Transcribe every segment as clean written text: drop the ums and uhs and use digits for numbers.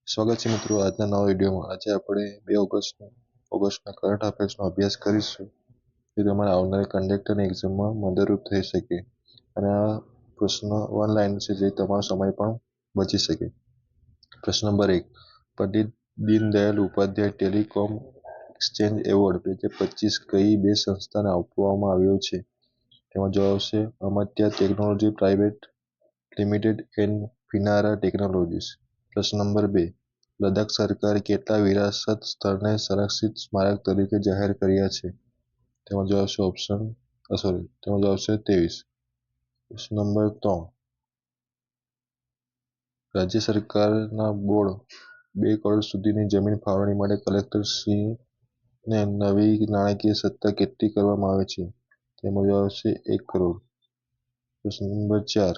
સ્વાગત છે મિત્રો આજના નવા વિડીયોમાં. આજે આપણે 2 ઓગસ્ટના કરંટ અફેર્સનો અભ્યાસ કરીશું જે તમારા આવનારી કંડક્ટર એક્ઝામમાં મદદરૂપ થઈ શકે અને આ પ્રશ્ન ઓનલાઈન છે જે તમારો સમય પણ બચી શકે. પ્રશ્ન number 1, Pandit Deendayal Upadhyay telecom exchange award 2025 કઈ બે સંસ્થાને આપવામાં આવ્યો છે? તેમાં જવાબ આવશે Amatya technology private limited and Finarra technologies. પ્રશ્ન નંબર 2, લદ્દાખ સરકારે કેટલા વિરાસત સ્થળને સંરક્ષિત સ્મારક તરીકે જાહેર કર્યા છે? તેમાં જવાબ આવશે 23. પ્રશ્ન નંબર 3, રાજ્ય સરકારના બોર્ડ 2 કરોડ સુધીની જમીન ફાળવણી માટે કલેક્ટરશ્રીને નવી નાણાકીય સત્તા કેટલી કરવામાં આવે છે? તેમાં જવાબ આવશે 1 કરોડ. પ્રશ્ન નંબર 4,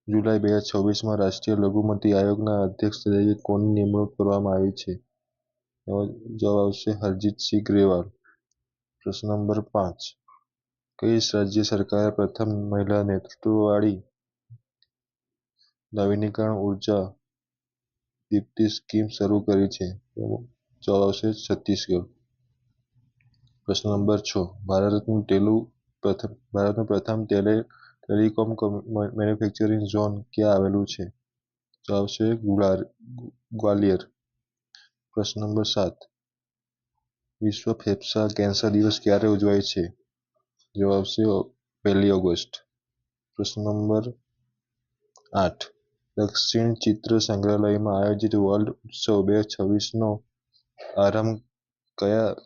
જુલાઈ 2026માં રાષ્ટ્રીય લઘુમતી આયોગના અધ્યક્ષ તરીકે કોની નિમણૂક કરવામાં આવી છે? તેમાં જવાબ આવશે હરજીતસિંહ ગ્રેવાલ. પ્રશ્ન નંબર 5, કઈ રાજ્ય સરકારે પ્રથમ મહિલા નેતૃત્વવાળી નવીનીકરણ ઉર્જા દીપ્તિ સ્કીમ શરૂ કરી છે? જવાબ આવશે છત્તીસગઢ. પ્રશ્ન નંબર 6, ભારતનું પ્રથમ ટેલિકોમ મેન્યુફેક્ચરિંગ ઝોન ક્યાં આવેલું છે? જવાબ આવશે ગ્વાલિયર. પ્રશ્ન નંબર 7, વિશ્વ ફેફસા કેન્સર દિવસ ક્યારે ઉજવાય છે? જવાબ આવશે 1 ઓગસ્ટ. પ્રશ્ન નંબર 8, દક્ષિણ ચિત્ર સંગ્રહાલયમાં આયોજિત વર્લ્ડ ઉત્સવ 2026નો આરંભ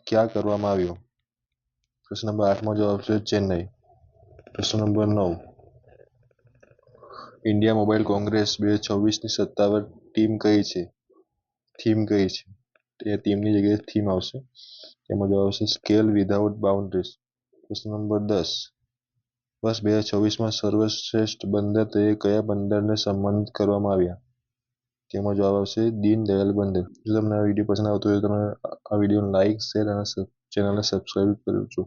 ક્યાં કરવામાં આવ્યો? પ્રશ્ન નંબર 8માં જવાબ આવશે ચેન્નઈ. પ્રશ્ન નંબર 9, ઇન્ડિયા મોબાઈલ કોંગ્રેસ 2026ની સત્તાવાર થીમ કઈ છે? તે ટીમની જગ્યાએ થીમ આવશે. તેમાં જવાબ આવશે સ્કેલ વિધાઉટ બાઉન્ડ્રીઝ. પ્રશ્ન નંબર 10, વર્ષ 2026માં સર્વશ્રેષ્ઠ બંદર તરીકે કયા બંદરને સન્માનિત કરવામાં આવ્યા? તેમાં જવાબ આવશે દીનદયાળ બંદર. જો તમને આ વિડીયો પસંદ આવતો હોય તો તમે આ વિડીયોને લાઇક, શેર અને ચેનલને સબસ્ક્રાઈબ કરજો.